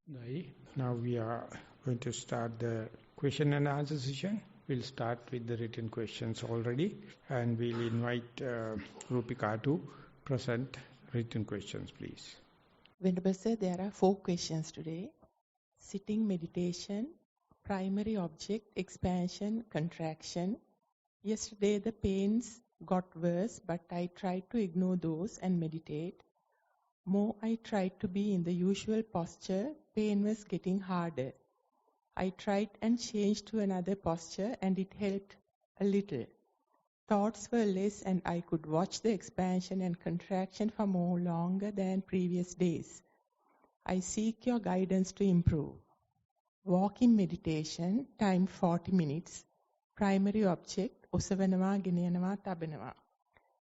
Right. Now we are going to start the question and answer session. We'll start with the written questions already, and we'll invite Rupika to present written questions, please. Venerable Sir, there are 4 questions today. Sitting meditation, primary object, expansion, contraction. Yesterday the pains got worse, but I tried to ignore those and meditate. More I tried to be in the usual posture, pain was getting harder. I tried and changed to another posture and it helped a little. Thoughts were less and I could watch the expansion and contraction for more longer than previous days. I seek your guidance to improve. Walking meditation, time 40 minutes. Primary object, osavanawa, ගෙනියනවා, තබනවා.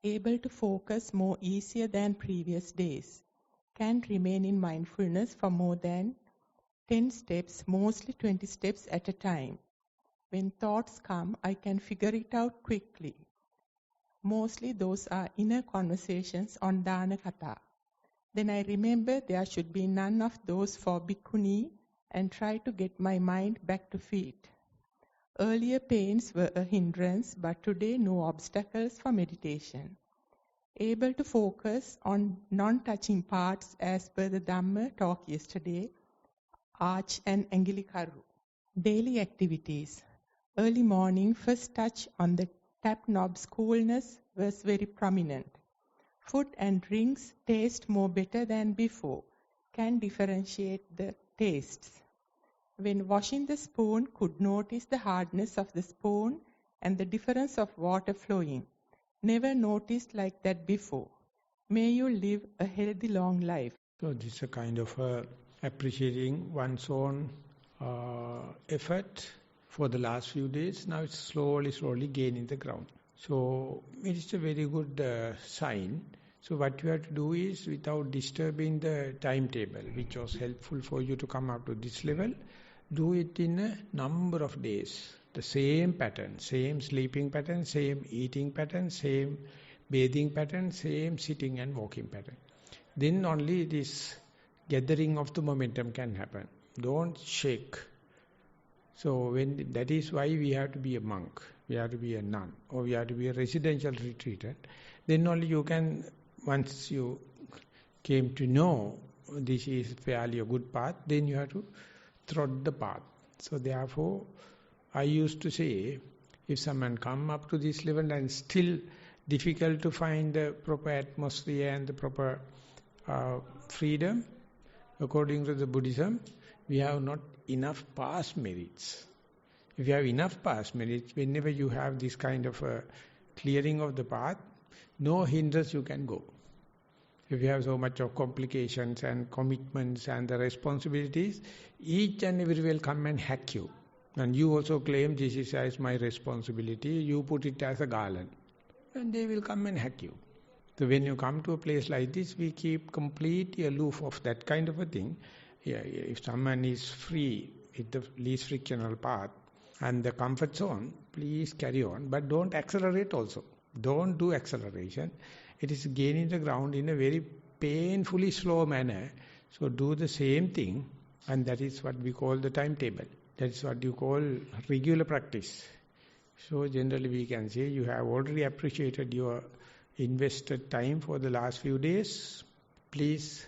Able to focus more easier than previous days. Can remain in mindfulness for more than 10 steps, mostly 20 steps at a time. When thoughts come, I can figure it out quickly. Mostly those are inner conversations on Dana Katha. Then I remember there should be none of those for Bhikkhuni and try to get my mind back to feet. Earlier pains were a hindrance, but today no obstacles for meditation. Able to focus on non-touching parts as per the Dhamma talk yesterday, Arch and Angilikaru. Daily activities. Early morning, first touch on the tap knob's coolness was very prominent. Food and drinks taste more better than before. Can differentiate the tastes. When washing the spoon, could notice the hardness of the spoon and the difference of water flowing. Never noticed like that before. May you live a healthy long life. So this is a kind of appreciating one's own effort for the last few days. Now it's slowly gaining the ground. So it is a very good sign. So what you have to do is, without disturbing the timetable, which was helpful for you to come up to this level, do it in a number of days. The same pattern, same sleeping pattern, same eating pattern, same bathing pattern, same sitting and walking pattern. Then only this gathering of the momentum can happen. Don't shake. So that is why we have to be a monk, we have to be a nun, or we have to be a residential retreatant. Then only you can, once you came to know this is fairly a good path, then you have to trot the path. So therefore, I used to say, if someone come up to this level and still difficult to find the proper atmosphere and the proper freedom, according to the Buddhism, we have not enough past merits. If you have enough past merits, whenever you have this kind of a clearing of the path, no hindrance you can go. If you have so much of complications and commitments and the responsibilities, each and every will come and hack you. And you also claim this is as my responsibility, you put it as a garland. And they will come and hack you. So when you come to a place like this, we keep completely aloof of that kind of a thing. Yeah, if someone is free with the least frictional path and the comfort zone, please carry on. But don't accelerate also. Don't do acceleration. It is gaining the ground in a very painfully slow manner. So do the same thing, and that is what we call the timetable. That is what you call regular practice. So generally we can say you have already appreciated your invested time for the last few days. Please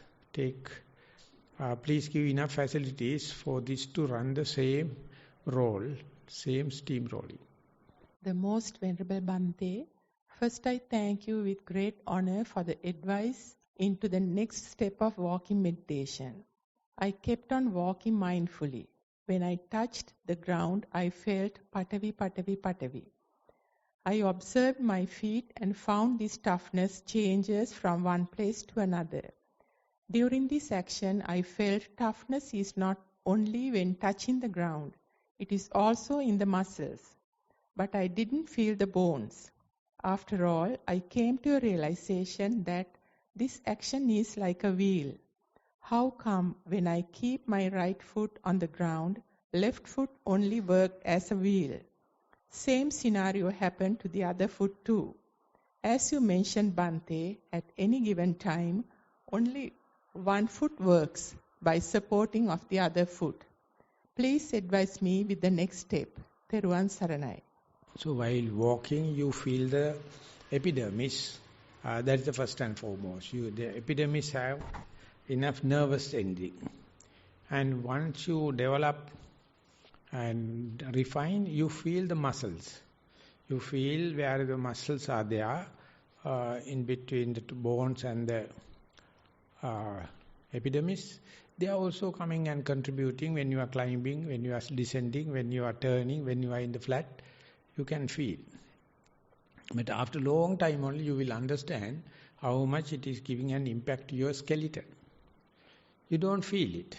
give enough facilities for this to run the same role, same steamrolling. The Most Venerable Bhante, first I thank you with great honor for the advice into the next step of walking meditation. I kept on walking mindfully. When I touched the ground, I felt patavi, patavi, patavi. I observed my feet and found this toughness changes from one place to another. During this action, I felt toughness is not only when touching the ground, it is also in the muscles. But I didn't feel the bones. After all, I came to a realization that this action is like a wheel. How come when I keep my right foot on the ground, left foot only worked as a wheel? Same scenario happened to the other foot too. As you mentioned, Bhante, at any given time, only one foot works, by supporting of the other foot. Please advise me with the next step. Theruvan Saranai. So while walking, you feel the epidermis. That's the first and foremost. The epidermis have enough nervous ending. And once you develop and refine, you feel the muscles. You feel where the muscles are there, in between the two bones and the epidermis. They are also coming and contributing when you are climbing, when you are descending, when you are turning, when you are in the flat. You can feel. But after a long time only you will understand how much it is giving an impact to your skeleton. You don't feel it.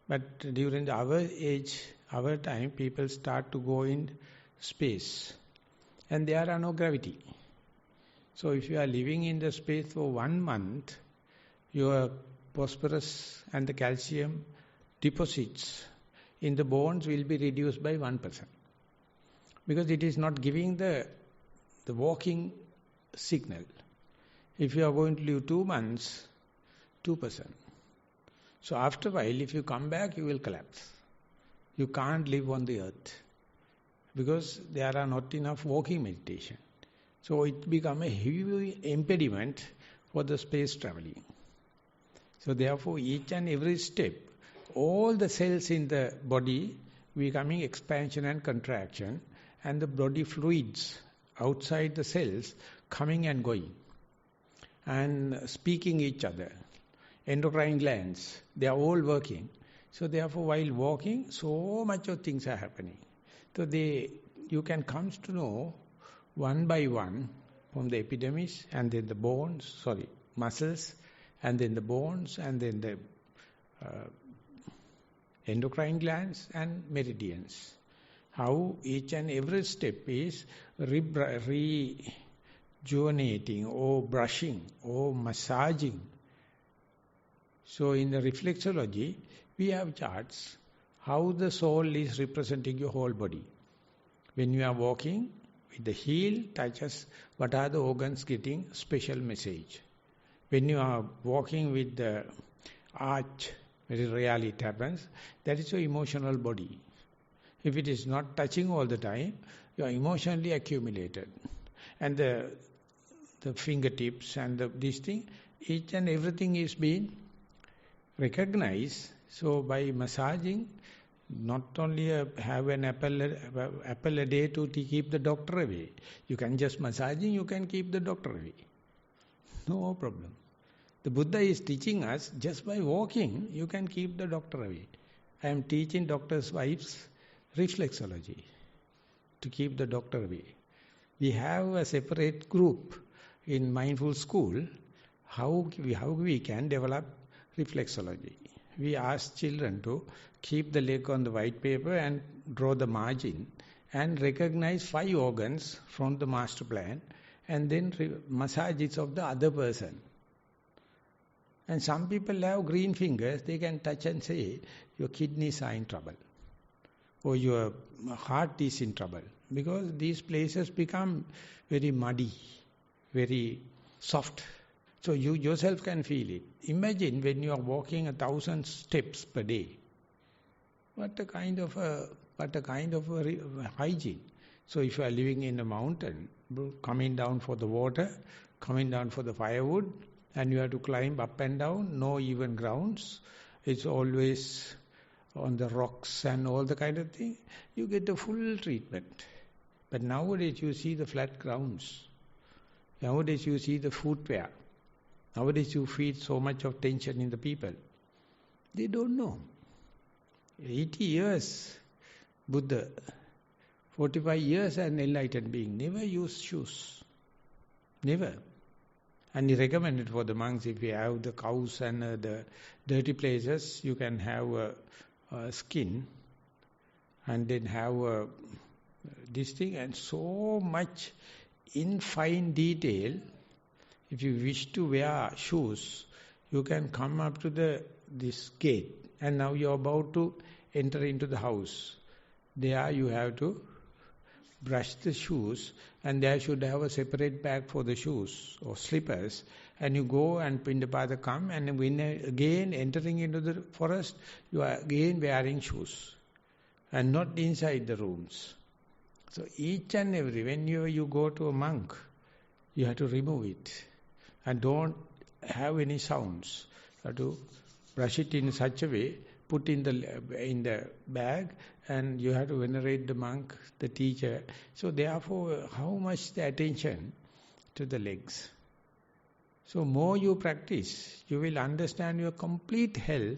But during our age, our time, people start to go in space. And there are no gravity. So if you are living in the space for 1 month, your phosphorus and the calcium deposits in the bones will be reduced by 1%. Because it is not giving the walking signal. If you are going to live 2 months, 2%. So after a while, if you come back, you will collapse. You can't live on the earth. Because there are not enough walking meditation. So it becomes a heavy impediment for the space traveling. So therefore, each and every step, all the cells in the body becoming expansion and contraction, and the body fluids outside the cells coming and going, and speaking each other. Endocrine glands, they are all working. So therefore, while walking, so much of things are happening. So you can come to know one by one from the epidermis, and then the bones, muscles, and then the bones, and then the endocrine glands and meridians. How each and every step is rejuvenating or brushing or massaging. So in the reflexology, we have charts how the soul is representing your whole body. When you are walking, with the heel touches, what are the organs getting special message? When you are walking with the arch, very rarely it happens, that is your emotional body. If it is not touching all the time, you are emotionally accumulated. And the fingertips and this thing, each and everything is being recognized. So by massaging, not only have an apple a day to keep the doctor away. You can just massaging, you can keep the doctor away. No problem. The Buddha is teaching us, just by walking, you can keep the doctor away. I am teaching doctors' wives reflexology to keep the doctor away. We have a separate group in mindful school, how we can develop reflexology. We ask children to keep the leg on the white paper and draw the margin and recognize 5 organs from the master plan and then massage it of the other person. And some people have green fingers, they can touch and say, your kidneys are in trouble or your heart is in trouble, because these places become very muddy, very soft. So you yourself can feel it. Imagine when you are walking 1,000 steps per day. What a kind of a hygiene. So if you are living in a mountain, coming down for the water, coming down for the firewood, and you have to climb up and down, no even grounds, it's always on the rocks and all the kind of thing, you get a full treatment. But nowadays you see the flat grounds. Nowadays you see the footwear. Nowadays you feel so much of tension in the people. They don't know. 80 years, Buddha, 45 years an enlightened being, never used shoes. Never. And he recommended for the monks, if you have the cows and the dirty places, you can have a skin and then have this thing, and so much in fine detail. If you wish to wear shoes, you can come up to this gate, and now you are about to enter into the house. There you have to brush the shoes, and there should have a separate bag for the shoes or slippers, and you go and Pindapata come, and when again entering into the forest, you are again wearing shoes, and not inside the rooms. So each and every, when you go to a monk, you have to remove it, and don't have any sounds. You have to brush it in such a way, put in the bag, and you have to venerate the monk, the teacher. So therefore, how much the attention to the legs. So more you practice, you will understand your complete health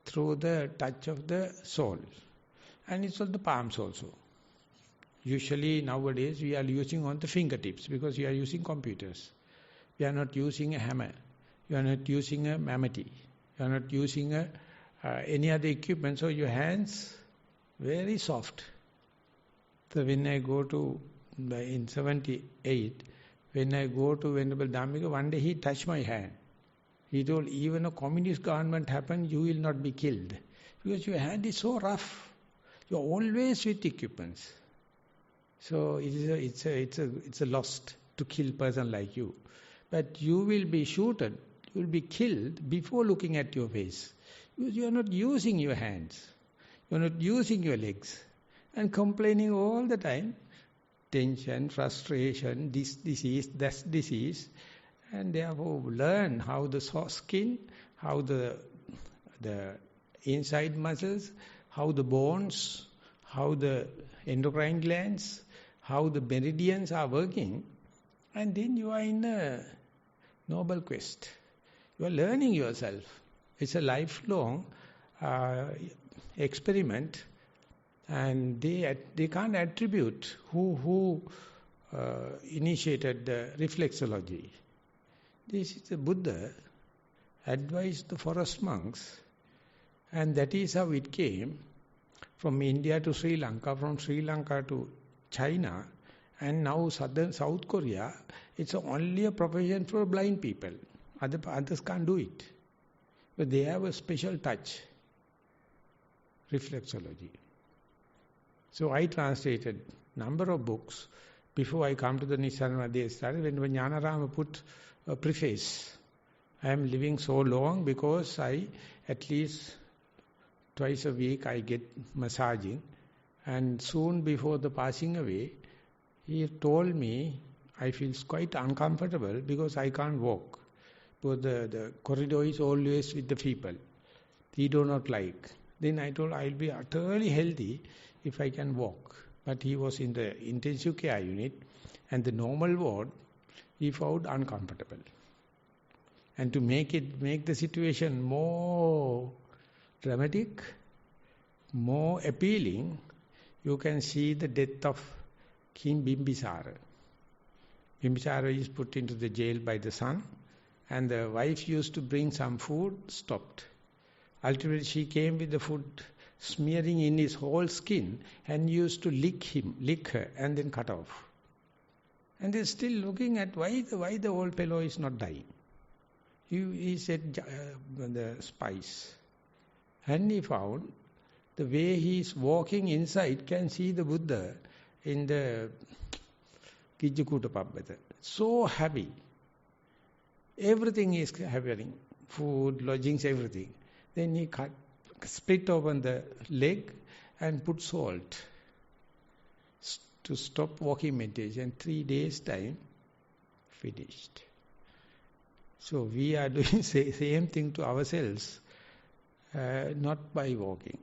through the touch of the soul. And it's on the palms also. Usually nowadays we are using on the fingertips because we are using computers. We are not using a hammer. You are not using a mammoty. You are not using any other equipment. So your hands very soft. So when I go to, in 78, when I go to Venerable Dhammajiva, one day he touched my hand. He told, even a communist government happen, you will not be killed. Because your hand is so rough. You are always with equipments. So it's a loss to kill person like you. But you will be shooted, you will be killed before looking at your face. Because you are not using your hands. You are not using your legs. And complaining all the time. Tension, frustration, this disease, that disease. And therefore learn how the soft skin, how the inside muscles, how the bones, how the endocrine glands, how the meridians are working. And then you are in a noble quest. You are learning yourself. It's a lifelong experiment, and they can't attribute who initiated the reflexology. This is the Buddha advised the forest monks, and that is how it came from India to Sri Lanka, from Sri Lanka to China, and now South Korea. It's only a profession for blind people. Others can't do it. But they have a special touch, reflexology. So I translated number of books. Before I come to the Nissarana, they started when Jnanarama put a preface. I am living so long because I, at least twice a week, I get massaging. And soon before the passing away, he told me, I feel quite uncomfortable because I can't walk. Because the corridor is always with the people. He do not like. Then I told, I'll be utterly healthy if I can walk. But he was in the intensive care unit, and the normal ward, he found uncomfortable. And to make the situation more dramatic, more appealing, you can see the death of King Bimbisara. Bimbisara is put into the jail by the son, and the wife used to bring some food, stopped. Ultimately she came with the food smearing in his whole skin and used to lick her and then cut off. And they're still looking at why the old fellow is not dying. He said the spice. And he found the way he is walking inside, can see the Buddha in the Kijjakuta Pabbata. So happy. Everything is happening. Food, lodgings, everything. Then he split open the leg and put salt to stop walking meditation. 3 days time, finished. So we are doing same thing to ourselves, not by walking.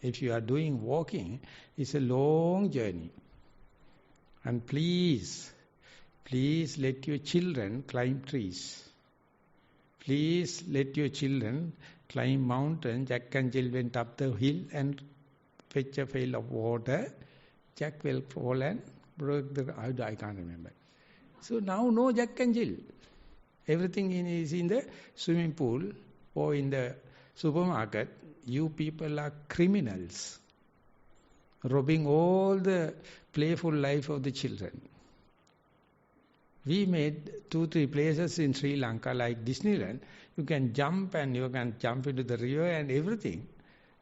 If you are doing walking, it's a long journey. And please let your children climb trees. Please let your children climb mountains. Jack and Jill went up the hill and fetch a pail of water. Jack will fall and broke I can't remember. So now no Jack and Jill. Everything is in the swimming pool or in the supermarket. You people are criminals, robbing all the playful life of the children. We made 2-3 places in Sri Lanka like Disneyland. You can jump and you can jump into the river and everything.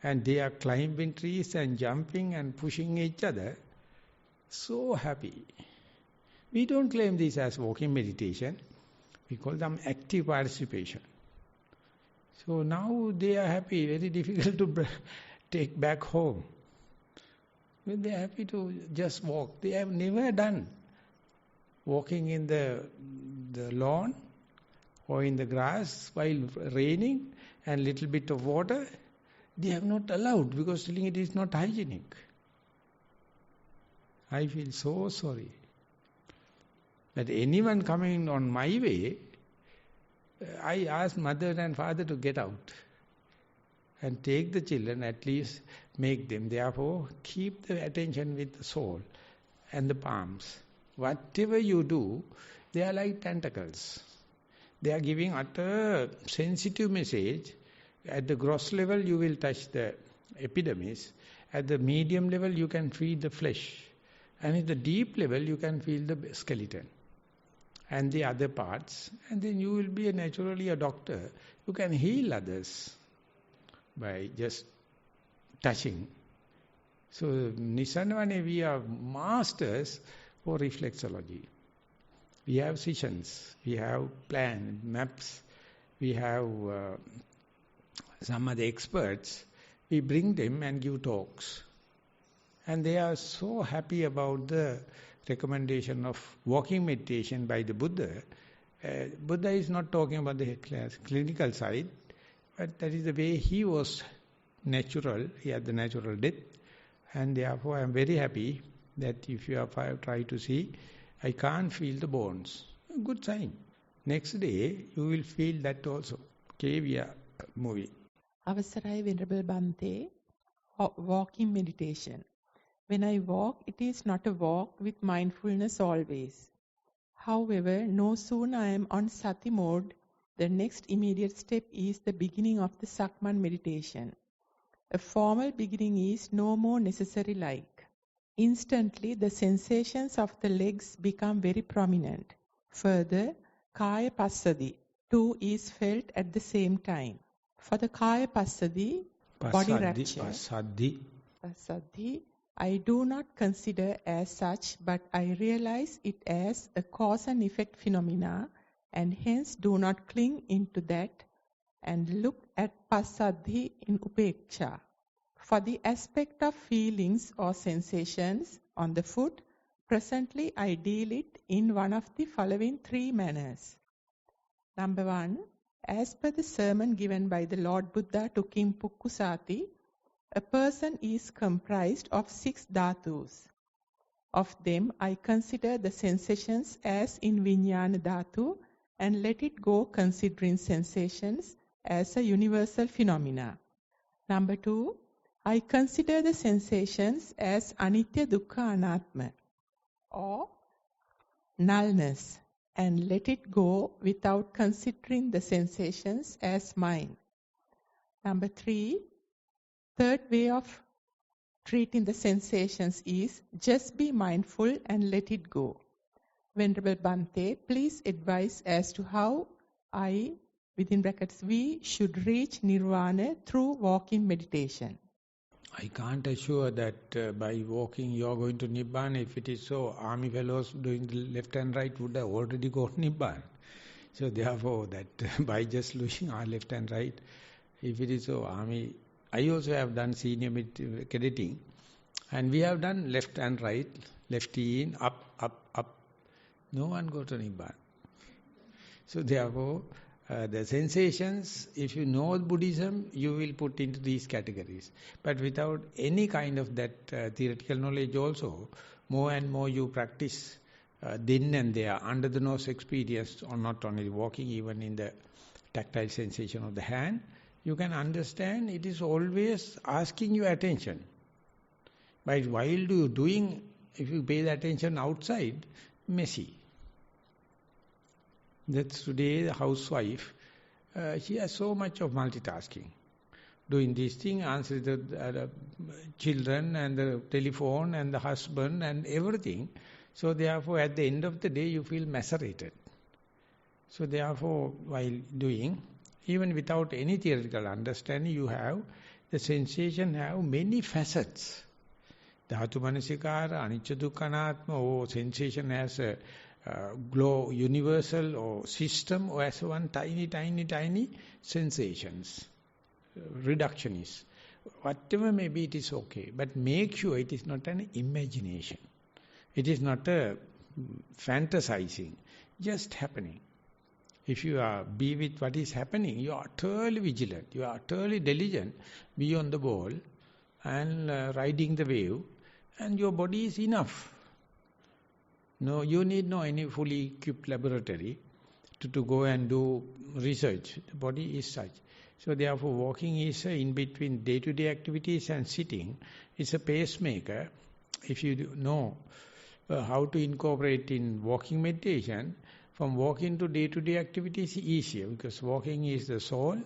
And they are climbing trees and jumping and pushing each other. So happy. We don't claim this as walking meditation. We call them active participation. So now they are happy, very difficult to take back home. They are happy to just walk. They have never done walking in the lawn or in the grass while raining and little bit of water. They have not allowed because feeling it is not hygienic. I feel so sorry that anyone coming on my way, I ask mother and father to get out and take the children, at least make them. Therefore, keep the attention with the soul and the palms. Whatever you do, they are like tentacles. They are giving utter sensitive message. At the gross level, you will touch the epidermis. At the medium level, you can feel the flesh. And at the deep level, you can feel the skeleton and the other parts. And then you will be naturally a doctor. You can heal others by just touching. So, Nissarana, we are masters for reflexology. We have sessions, we have plan, maps, we have some other experts. We bring them and give talks. And they are so happy about the recommendation of walking meditation by the Buddha. Buddha is not talking about the clinical side, but that is the way he was natural. He had the natural death. And therefore I am very happy that if you have tried to see, I can't feel the bones. Good sign. Next day you will feel that also. Okay, we are moving. Avasarai Venerable Bhante, walking meditation. When I walk, it is not a walk with mindfulness always. However, no sooner I am on sati mode, the next immediate step is the beginning of the Sakman meditation. A formal beginning is no more necessary like. Instantly, the sensations of the legs become very prominent. Further, Kaya Passadi, too, is felt at the same time. For the Kaya Passadi, body rapture, Passadi, I do not consider as such, but I realize it as a cause and effect phenomena, and hence do not cling into that and look at Passadi in Upeksha. For the aspect of feelings or sensations on the foot, presently I deal it in one of the following three manners. Number 1, as per the sermon given by the Lord Buddha to King Pukkusati, a person is comprised of 6 dhatus. Of them, I consider the sensations as in Vijnana dhatu and let it go considering sensations as a universal phenomena. Number 2, I consider the sensations as anitya dukkha anatma or nullness and let it go without considering the sensations as mine. Number 3, third way of treating the sensations is just be mindful and let it go. Venerable Bhante, please advise as to how I, within brackets, we should reach nirvana through walking meditation. I can't assure that by walking you are going to Nibbana. If it is so, army fellows doing the left and right would have already got Nibbana. So therefore, that by just losing our left and right, if it is so, army... I also have done senior cadetting, and we have done left and right, left in, up, up, up. No one got to Nibbana. So therefore, the sensations, if you know Buddhism, you will put into these categories. But without any kind of that theoretical knowledge also, more and more you practice then and there, under the nose experience, or not only walking, even in the tactile sensation of the hand, you can understand it is always asking you attention. But while you doing, if you pay the attention outside, messy. That's today the housewife, she has so much of multitasking. Doing this thing, answering the children and the telephone and the husband and everything. So therefore at the end of the day you feel macerated. So therefore while doing, even without any theoretical understanding, you have the sensation have many facets. Dhatu Manasikara, Anicca Dukkha Anattma, or sensation as a glow universal or system, or as one tiny sensations, reductionist. Whatever may be, it is okay. But make sure it is not an imagination. It is not a fantasizing, just happening. If you are be with what is happening, you are utterly vigilant, you are utterly diligent, be on the ball and riding the wave, and your body is enough. No, you need no any fully equipped laboratory to go and do research. The body is such. So therefore walking is in between day-to-day activities and sitting. It's a pacemaker. If you know how to incorporate in walking meditation, from walking to day-to-day activities is easier, because walking is the soul,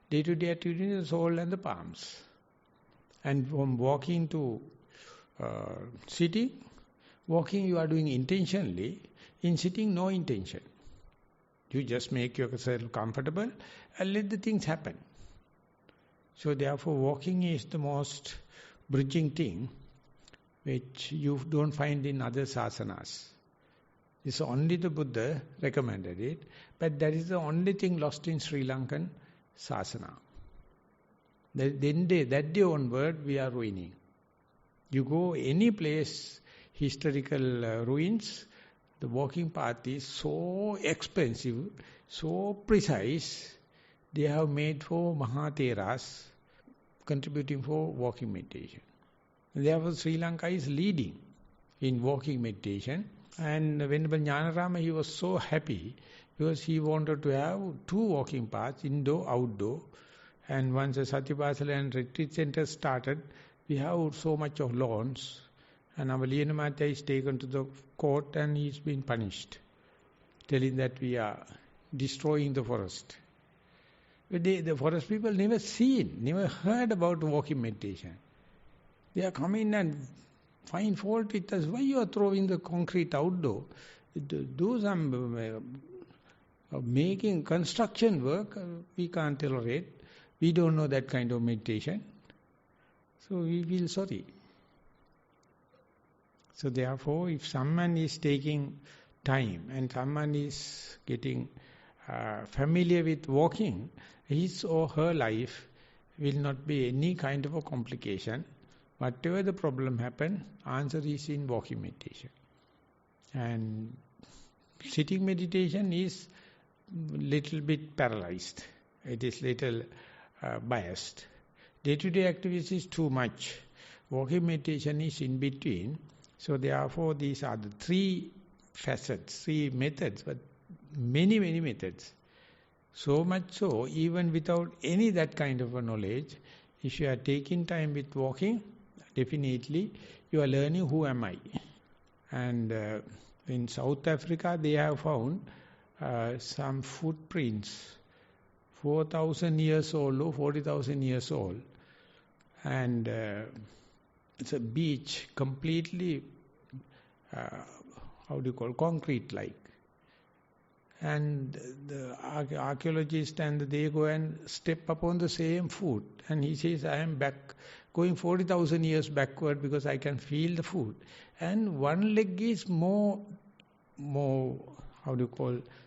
day-to-day activity is the soul and the palms. And from walking to sitting, walking you are doing intentionally, in sitting no intention. You just make yourself comfortable and let the things happen. So therefore walking is the most bridging thing which you don't find in other sasanas. It's only the Buddha recommended it, but that is the only thing lost in Sri Lankan sasana. That day onward we are ruining. You go any place, historical ruins, the walking path is so expensive, so precise, they have made for Maha Theras, contributing for walking meditation. Therefore Sri Lanka is leading in walking meditation. And Venerable Jnanarama, he was so happy because he wanted to have 2 walking paths, indoor, outdoor. And once the Satipasala and retreat center started, we have so much of lawns. And our Liyanamata is taken to the court and he's been punished, telling that we are destroying the forest. But the forest people never heard about walking meditation. They are coming and find fault with us. Why you are throwing the concrete outdoor? Do some making construction work, we can't tolerate. We don't know that kind of meditation. So we feel sorry. So therefore, if someone is taking time and someone is getting familiar with walking, his or her life will not be any kind of a complication. Whatever the problem happen, answer is in walking meditation. And sitting meditation is little bit paralyzed. It is little biased. Day-to-day activities is too much. Walking meditation is in between. So therefore these are the 3 facets, 3 methods, but many methods. So much so, even without any that kind of a knowledge, if you are taking time with walking, definitely you are learning who am I. And in South Africa they have found some footprints, 4,000 years old or 40,000 years old. And it's a beach completely, concrete-like. And the archaeologists and they go and step upon the same foot. And he says, I am going 40,000 years backward because I can feel the foot. And one leg is more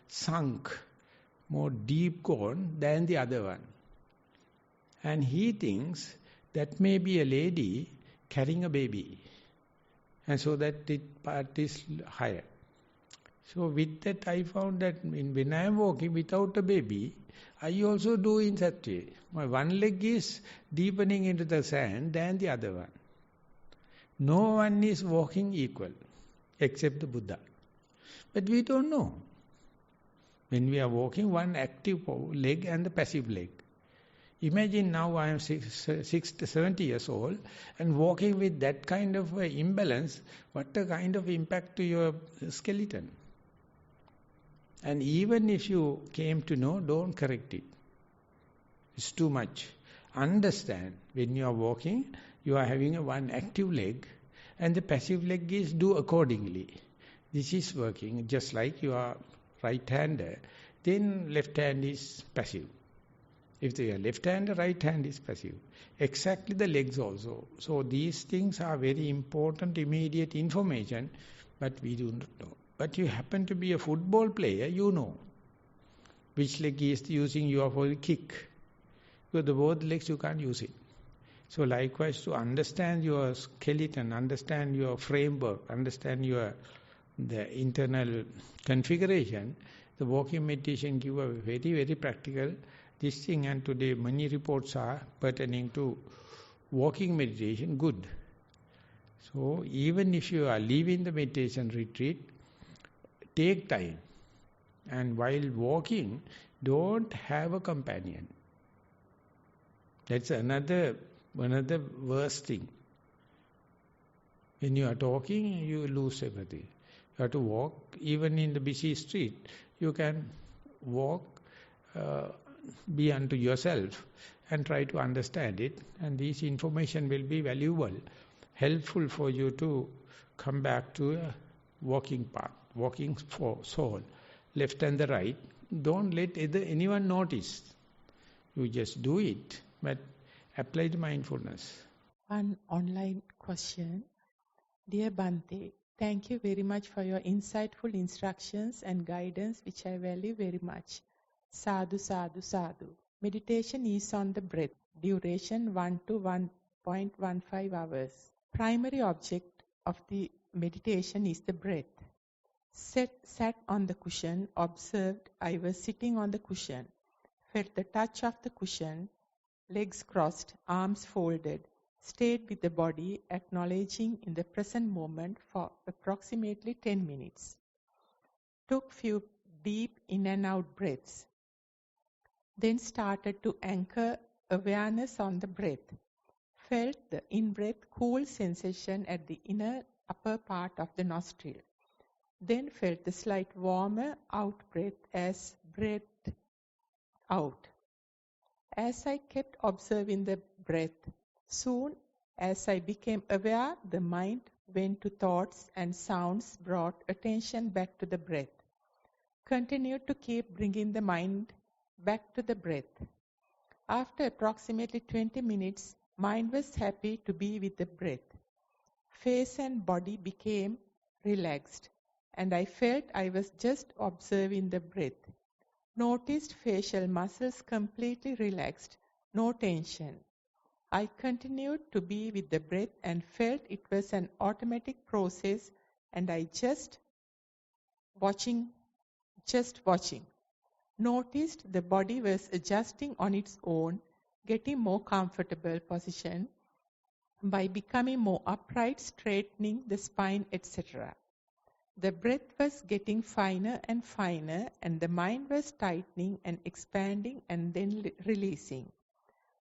sunk, more deep gone than the other one. And he thinks that may be a lady carrying a baby. And so that part is higher. So with that I found that when I am walking without a baby, I also do in that way. My one leg is deepening into the sand than the other one. No one is walking equal except the Buddha. But we don't know. When we are walking, one active leg and the passive leg. Imagine now I am 70 years old and walking with that kind of imbalance, what a kind of impact to your skeleton. And even if you came to know, don't correct it. It's too much. Understand, when you are walking, you are having one active leg and the passive leg is do accordingly. This is working just like you are right-hander, then left hand is passive. If they are left hand, the right hand is passive. Exactly the legs also. So these things are very important, immediate information, but we do not know. But you happen to be a football player, you know which leg is using your for the kick. Because the both legs you can't use it. So likewise, to understand your skeleton, understand your framework, understand the internal configuration, the walking meditation give a very, very practical this thing, and today many reports are pertaining to walking meditation good. So even if you are leaving the meditation retreat, take time. And while walking, don't have a companion. That's another worst thing. When you are talking, you lose everything. You have to walk, even in the busy street. You can walk, be unto yourself and try to understand it. And this information will be valuable, helpful for you to come back to a walking path, walking for soul, left and the right. Don't let anyone notice. You just do it, but apply the mindfulness. One online question. Dear Bhante, thank you very much for your insightful instructions and guidance, which I value very much. Sadhu, sadhu, sadhu. Meditation is on the breath. Duration 1 to 1.15 hours. Primary object of the meditation is the breath. Sat on the cushion, observed I was sitting on the cushion. Felt the touch of the cushion, legs crossed, arms folded. Stayed with the body, acknowledging in the present moment for approximately 10 minutes. Took few deep in and out breaths. Then started to anchor awareness on the breath. Felt the in-breath cool sensation at the inner upper part of the nostril. Then felt the slight warmer out-breath as breathed out. As I kept observing the breath, soon as I became aware, the mind went to thoughts and sounds, brought attention back to the breath. Continued to keep bringing the mind back to the breath. After approximately 20 minutes, mind was happy to be with the breath. Face and body became relaxed, and I felt I was just observing the breath. Noticed facial muscles completely relaxed, no tension. I continued to be with the breath and felt it was an automatic process, and I just watching. Noticed the body was adjusting on its own, getting more comfortable position by becoming more upright, straightening the spine, etc. The breath was getting finer and finer, and the mind was tightening and expanding and then releasing.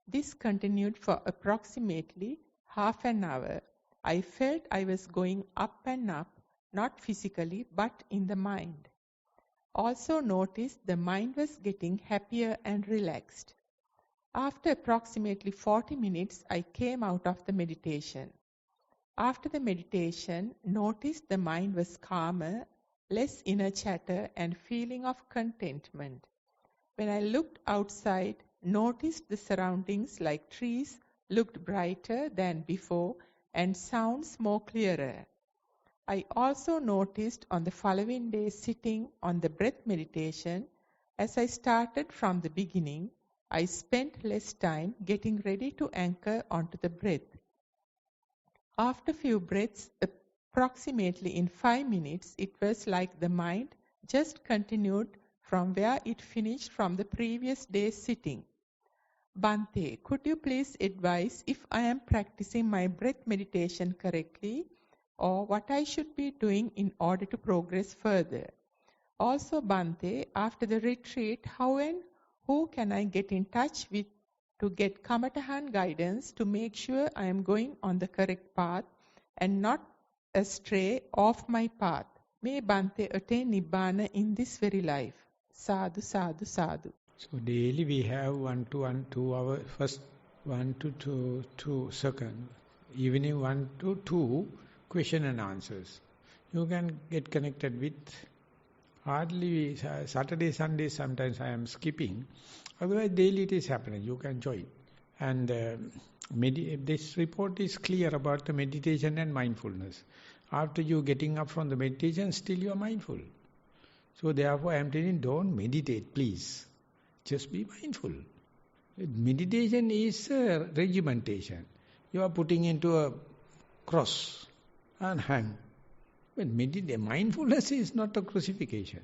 This continued for approximately half an hour. I felt I was going up and up, not physically, but in the mind. Also noticed the mind was getting happier and relaxed. After approximately 40 minutes, I came out of the meditation. After the meditation, noticed the mind was calmer, less inner chatter and feeling of contentment. When I looked outside, noticed the surroundings like trees looked brighter than before and sounds more clearer. I also noticed on the following day sitting on the breath meditation, as I started from the beginning, I spent less time getting ready to anchor onto the breath. After few breaths, approximately in 5 minutes, it was like the mind just continued from where it finished from the previous day's sitting. Bhante, could you please advise if I am practicing my breath meditation correctly or what I should be doing in order to progress further? Also, Bhante, after the retreat, how and who can I get in touch with to get Kamatahan guidance to make sure I am going on the correct path and not astray off my path? May Bhante attain Nibbana in this very life. Sadhu, sadhu, sadhu. So daily we have 1 to 2 hours, first 1 to 2 seconds, evening 1 to 2 question and answers. You can get connected with Hardly Saturday, Sunday, sometimes I am skipping. Otherwise, daily it is happening. You can join. And this report is clear about the meditation and mindfulness. After you getting up from the meditation, still you are mindful. So therefore, I am telling, don't meditate, please. Just be mindful. Meditation is a regimentation. You are putting into a cross and hang. But mindfulness is not a crucifixion.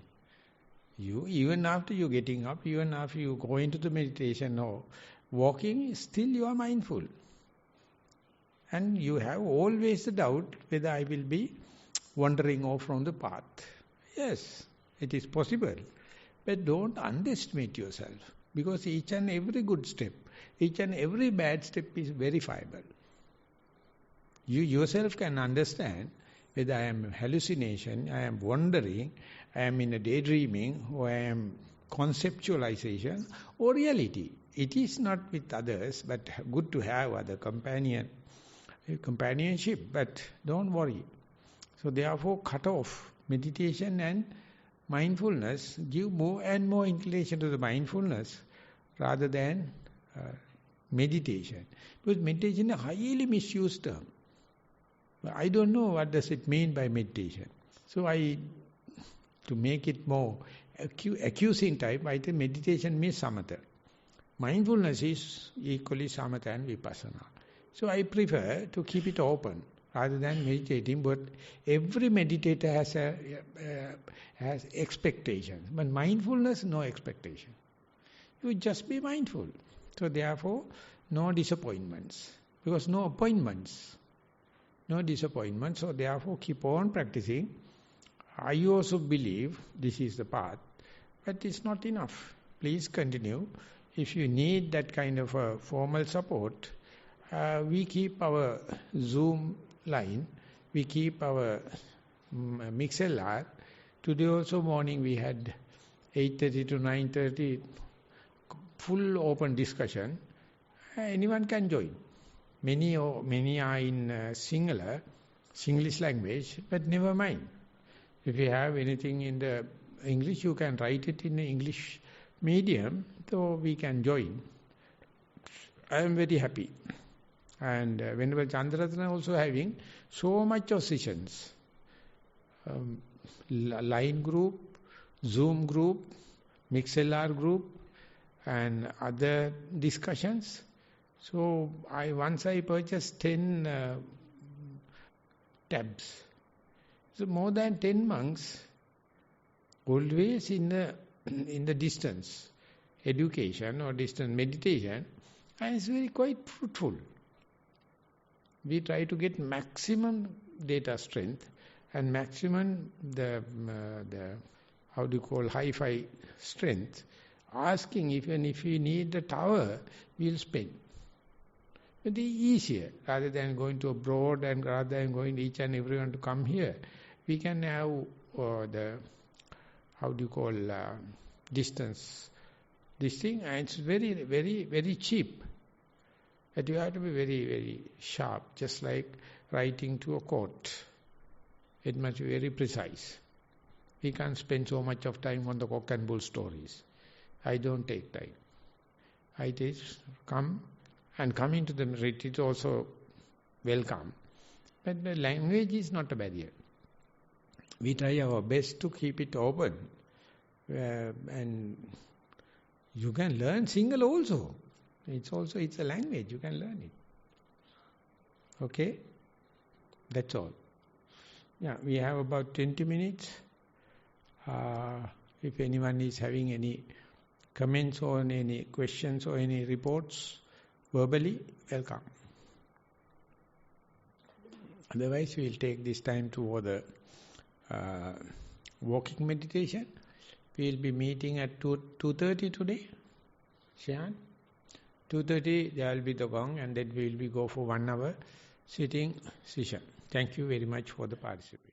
You, even after you getting up, even after you go into the meditation or walking, still you are mindful. And you have always the doubt whether I will be wandering off from the path. Yes, it is possible. But don't underestimate yourself. Because each and every good step, each and every bad step is verifiable. You yourself can understand whether I am hallucination, I am wandering, I am in a daydreaming, or I am conceptualization, or reality. It is not with others, but good to have other companionship, but don't worry. So therefore, cut off meditation and mindfulness, give more and more inclination to the mindfulness rather than meditation. Because meditation is a highly misused term. I don't know what does it mean by meditation. So to make it more accusing type, I think meditation means samatha. Mindfulness is equally samatha and vipassana. So I prefer to keep it open rather than meditating. But every meditator has expectations. But mindfulness, no expectation. You just be mindful. So therefore, no disappointments. Because no appointments. No disappointment. So therefore, keep on practicing. I also believe this is the path, but it's not enough. Please continue. If you need that kind of a formal support, we keep our Zoom line, we keep our MixLR. Today also morning we had 8:30 to 9:30 full open discussion. Anyone can join. Many are in Singlish language, but never mind. If you have anything in the English, you can write it in the English medium, so we can join. I am very happy. And Venerable Chandraratana also having so much of sessions. Line group, Zoom group, MixLR group, and other discussions. So once I purchased 10 tabs. So more than 10 monks, always in the distance education or distance meditation, and it's very quite fruitful. We try to get maximum data strength and maximum the hi-fi strength. Asking even if we need the tower, we'll spend. It is easier rather than going to abroad and rather than going each and everyone to come here. We can have distance. This thing, and it's very, very, very cheap. But you have to be very, very sharp, just like writing to a court. It must be very precise. We can't spend so much of time on the cock and bull stories. I don't take time. I just come, and coming to the retreat also welcome. But the language is not a barrier. We try our best to keep it open. And you can learn Sinhala also. It's a language, you can learn it. Okay? That's all. Yeah, we have about 20 minutes. If anyone is having any comments or any questions or any reports, verbally, welcome. Otherwise, we will take this time to the walking meditation. We will be meeting at 2:30 today. Shan? 2:30 there will be the gong, and then we will go for 1 hour sitting session. Thank you very much for the participation.